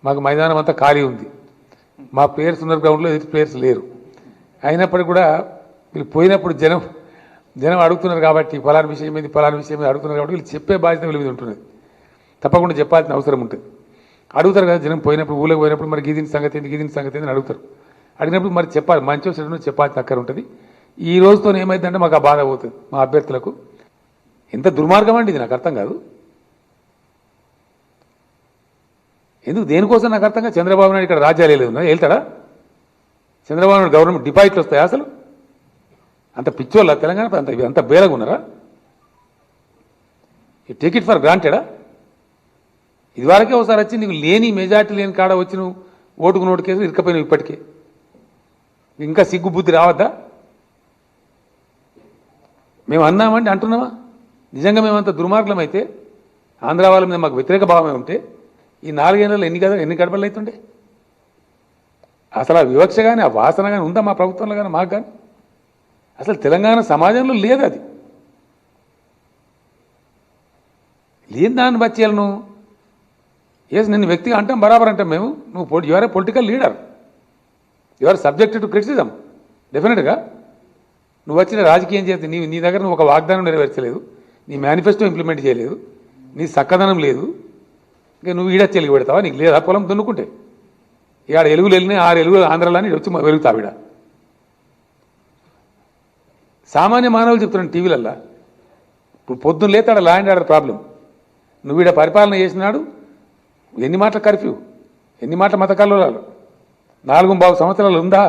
మాకు మైదానం అంతా ఖాళీ ఉంది. మా ప్లేయర్స్ ఉన్న గ్రౌండ్లో ఎదుటి ప్లేయర్స్ లేరు. అయినప్పటికీ కూడా వీళ్ళు పోయినప్పుడు జనం అడుగుతున్నారు కాబట్టి ఫలానా విషయం మీద అడుగుతున్నారు కాబట్టి వీళ్ళు చెప్పే బాధ్యత వీళ్ళ మీద ఉంటున్నది. తప్పకుండా చెప్పాల్సిన అవసరం ఉంటుంది. అడుగుతారు కదా జనం పోయినప్పుడు, ఊళ్ళకి పోయినప్పుడు మరి గీదిన సంగతి ఏంది అని అడుగుతారు. అడిగినప్పుడు మరి చెప్పాలి, మంచి చెడు చెప్పాల్సిన అక్కర ఉంటుంది. ఈ రోజుతో ఏమైందంటే మాకు ఆ బాధ పోతుంది. మా అభ్యర్థులకు ఎంత దుర్మార్గం అండి ఇది, నాకు అర్థం కాదు. ఎందుకు దేనికోసం నాకు అర్థంగా. చంద్రబాబు నాయుడు ఇక్కడ రాజ్యాలు లేదు వెళ్తాడా? చంద్రబాబు నాయుడు గవర్నమెంట్ డిపాజిట్లు వస్తాయి అసలు? అంత పిచ్చోళ్ళ తెలంగాణ అంత బేరగా ఉన్నారా? యూ టేక్ ఇట్ ఫర్ గ్రాంటెడా? ఇదివరకే ఒకసారి వచ్చి నీకు లేని మెజార్టీ లేని కాడ వచ్చి నువ్వు ఓటుకు నోటు కేసు ఇరుకపోయినావు. ఇప్పటికే ఇంకా సిగ్గు బుద్ధి రావద్దా? మేము అన్నామండి అంటున్నామా? నిజంగా మేమంత దుర్మార్గం అయితే, ఆంధ్ర వాళ్ళ మీద మాకు వ్యతిరేక భావమే ఉంటే ఈ 4 ఏళ్లలో ఎన్ని గడపలు అవుతుండే? అసలు ఆ వివక్ష కానీ ఆ వాసన కానీ ఉందా మా ప్రభుత్వంలో కానీ మాకు కానీ? అసలు తెలంగాణ సమాజంలో లేదు. అది లేని దాన్ని బచ్చేయాలి నువ్వు. నిన్ను వ్యక్తిగా అంటాం, బరాబర్ అంటాం మేము. నువ్వు you are a political leader, you are subjected to criticism డెఫినెట్గా. నువ్వు వచ్చిన రాజకీయం చేస్తే నీ దగ్గర నువ్వు ఒక వాగ్దానం నెరవేర్చలేదు, నీ మేనిఫెస్టో ఇంప్లిమెంట్ చేయలేదు, నీ చక్కదనం లేదు. ఇంకా నువ్వు ఈడ చెలిగి పెడతావా? నీకు లేదా పొలం దున్నుకుంటే? ఇవాడ ఎలుగులు వెళ్ళినాయి, 6 ఎలుగులు ఆంధ్రలోని వచ్చి వెలుగుతావు. ఈడ సామాన్య మానవులు చెప్తున్నాను టీవీలల్లా. ఇప్పుడు పొద్దున్న లేతాడ లా అండ్ ఆర్డర్ ప్రాబ్లం. నువ్వు ఈడ పరిపాలన చేసినాడు, ఎన్ని మాటల కర్ఫ్యూ, ఎన్ని మాటల మత కల్లోలాలు, 4.5 సంవత్సరాలు ఉందా?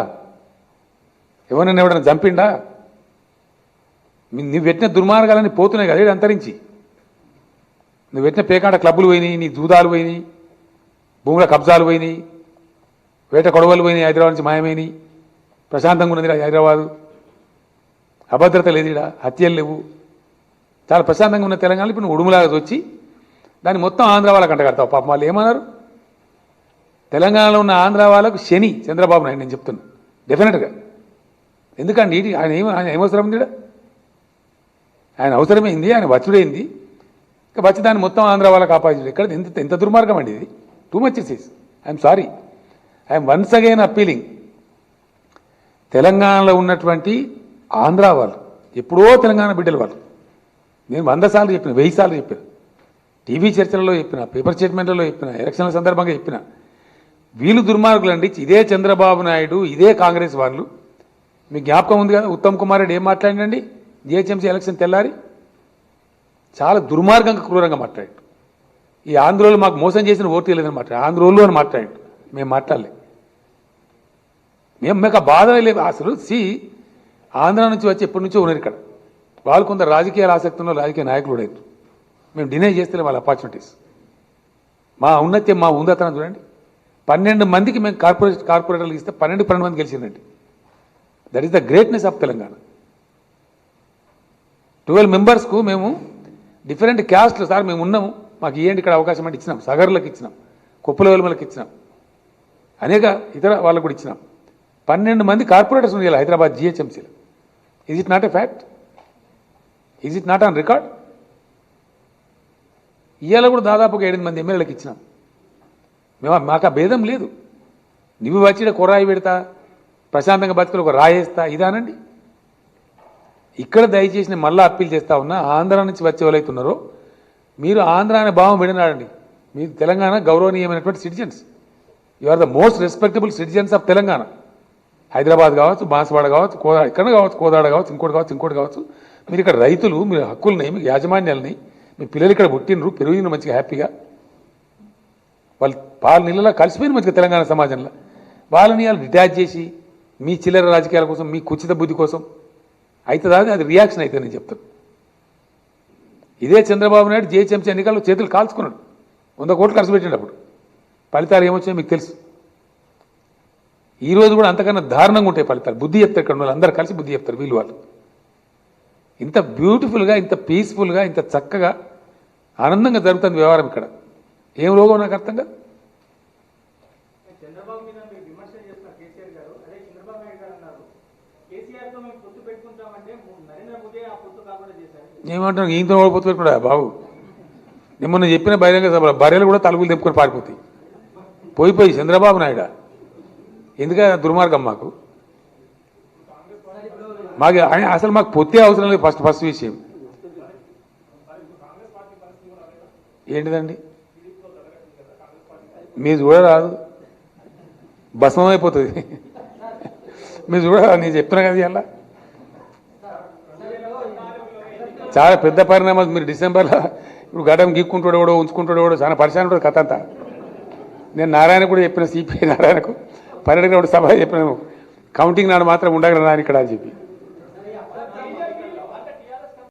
ఎవరైనా చంపిండా? నువ్వు పెట్టిన దుర్మార్గాలని పోతున్నాయి కదా అంతరించి. నువ్వు పెట్టిన పేకాట క్లబ్బులు పోయినాయి, నీ జూదాలు పోయినాయి, భూముల కబ్జాలు పోయినాయి, వేట కొడవలు పోయినాయి, హైదరాబాద్ నుంచి మాయమైనాయి. ప్రశాంతంగా ఉన్నది హైదరాబాదు, అభద్రత లేదు, ఇక్కడ హత్యలు లేవు, చాలా ప్రశాంతంగా ఉన్న తెలంగాణ ఇప్పుడు నువ్వు ఉడుములాగా వచ్చి దాన్ని మొత్తం ఆంధ్ర వాళ్ళకి అంటగడతావు. పాపం వాళ్ళు ఏమన్నారు? తెలంగాణలో ఉన్న ఆంధ్ర వాళ్ళకు శని చంద్రబాబు నాయుడు. నేను చెప్తున్నా డెఫినెట్గా. ఎందుకండి ఆయన ఏమవసరం ఉంది? ఆయన అవసరమైంది, ఆయన వచ్చుడైంది. ఇంకా వచ్చి దాన్ని మొత్తం ఆంధ్ర వాళ్ళకి ఆపాదించడు. ఇక్కడ ఎంత దుర్మార్గం అండి ఇది. Too much is. I'm sorry, I'm once again appealing. తెలంగాణలో ఉన్నటువంటి ఆంధ్ర వాళ్ళు, ఎప్పుడో తెలంగాణ బిడ్డలు వాళ్ళు, నేను 100 సార్లు చెప్పిన, 1000 సార్లు చెప్పిన, టీవీ చర్చలలో చెప్పిన, పేపర్ స్టేట్మెంట్లలో చెప్పిన, ఎలక్షన్ల సందర్భంగా చెప్పిన, వీళ్ళు దుర్మార్గులు అండి. ఇదే చంద్రబాబు నాయుడు, ఇదే కాంగ్రెస్ వాళ్ళు. మీకు జ్ఞాపకం ఉంది కదా, ఉత్తమ్ కుమార్ రెడ్డి ఏం మాట్లాడండి జిహెచ్ఎంసీ ఎలక్షన్ తెల్లారి? చాలా దుర్మార్గంగా క్రూరంగా మాట్లాడాడు. ఈ ఆంధ్రోళ్ళు మాకు మోసం చేసిన ఓటు లేదని మాట్లాడు, ఆంధ్రోళ్ళు అని మాట్లాడాడు. మేము మాట్లాడలే, మాకు ఆ బాధ లేదు అసలు. ఆంధ్ర నుంచి వచ్చి ఎప్పటి నుంచో ఉన్నారు ఇక్కడ. వాళ్ళు కొంత రాజకీయాల ఆసక్తి ఉన్న రాజకీయ నాయకులు కూడా అవుతారు. మేము డినై చేస్తే వాళ్ళ ఆపర్చునిటీస్. మా ఉన్నత్యం, మా ఉందతనం చూడండి. 12 మందికి మేము కార్పొరేటర్లు ఇస్తే 12 మంది గెలిచిందండి. That is the greatness of Telangana. 12 మెంబర్స్కు మేము డిఫరెంట్ క్యాస్ట్లు సార్ మేము ఉన్నాము, మాకు ఇవ్వండి ఇక్కడ అవకాశం అంటే ఇచ్చినాం. సగర్లకు ఇచ్చినాం, కొప్పుల వెలుమలకు ఇచ్చినాం, అనేక ఇతర వాళ్ళకు కూడా ఇచ్చినాం. 12 మంది కార్పొరేటర్స్ ఉన్నాయి హైదరాబాద్ జిహెచ్ఎంసీలో. Is it not a fact? Is it not on record? ఇవాళ కూడా దాదాపుగా 8 మంది ఎమ్మెల్యేలకు ఇచ్చినాం. మాకు ఆ భేదం లేదు. నువ్వు వచ్చి కొరాయి పెడతా, ప్రశాంతంగా బతుకులు ఒక రాయేస్తా, ఇదానండి. ఇక్కడ దయచేసి నేను మళ్ళీ అప్పీల్ చేస్తా ఉన్నా, ఆంధ్ర నుంచి వచ్చే వాళ్ళైతున్నారో మీరు ఆంధ్ర అనే భావం విడనాడండి. మీరు తెలంగాణ గౌరవనీయమైనటువంటి citizens. You are the most respectable citizens of Telangana. Hyderabad కావచ్చు, బాన్సువాడ కావచ్చు, ఇక్కడ కావచ్చు, కోదాడ కావచ్చు, ఇంకోటి కావచ్చు. మీరు ఇక్కడ రైతులు, మీరు హక్కులున్నాయి, మీకు యాజమాన్యాలని, మీ పిల్లలు ఇక్కడ పుట్టినరు, పెరిగిన మంచిగా హ్యాపీగా, వాళ్ళు పాలు నీళ్ళలో కలిసిపోయిన మంచిగా తెలంగాణ సమాజంలో. వాళ్ళని వాళ్ళు డిటాచ్ చేసి మీ చిల్లర రాజకీయాల కోసం, మీ కుచిత బుద్ధి కోసం అవుతుందా? అది రియాక్షన్ అయితే నేను చెప్తాను. ఇదే చంద్రబాబు నాయుడు జిహెచ్ఎంసీ ఎన్నికల్లో చేతులు కాల్చుకున్నాడు, 100 కోట్లు ఖర్చు పెట్టినప్పుడు. ఫలితాలు ఏమొచ్చాయో మీకు తెలుసు. ఈరోజు కూడా అంతకన్నా దారుణంగా ఉంటాయి ఫలితాలు. బుద్ధి చెప్తారు ఇక్కడ వాళ్ళు అందరూ కలిసి బుద్ధి చెప్తారు. వీళ్ళు వాళ్ళు ఇంత బ్యూటిఫుల్గా, ఇంత పీస్ఫుల్గా, ఇంత చక్కగా ఆనందంగా జరుగుతుంది వ్యవహారం ఇక్కడ. ఏం రోగం నాకు అర్థం కాదు. ఏమంటాను, ఈయనతో పొత్తు పెట్టుకున్నా బాబు. నిమ్మన్న చెప్పిన బహిరంగ సభ బర్రెలు కూడా తలుపులు తెప్పుకొని పారిపోతాయి. పోయి చంద్రబాబు నాయుడు ఎందుకంటే దుర్మార్గం మాకు అసలు మాకు పొత్తే అవసరం లేదు. ఫస్ట్ విషయం ఏంటిదండి, మీరు చూడరాదు, భస్మం అయిపోతుంది. మీరు చూడరా, నేను చెప్తున్నా కదా ఇలా చాలా పెద్ద పరిణామాలు. మీరు డిసెంబర్లో ఇప్పుడు గడ్డం గీక్కుంటాడు కూడా ఉంచుకుంటాడు కూడా చాలా పరిశాన్ ఉంటుంది కథ అంతా. నేను నారాయణ కూడా చెప్పిన, సిపిఐ నారాయణకు పర్యటన సభ చెప్పినాను, కౌంటింగ్ నాడు మాత్రం ఉండగలరా ఇక్కడ అని చెప్పి.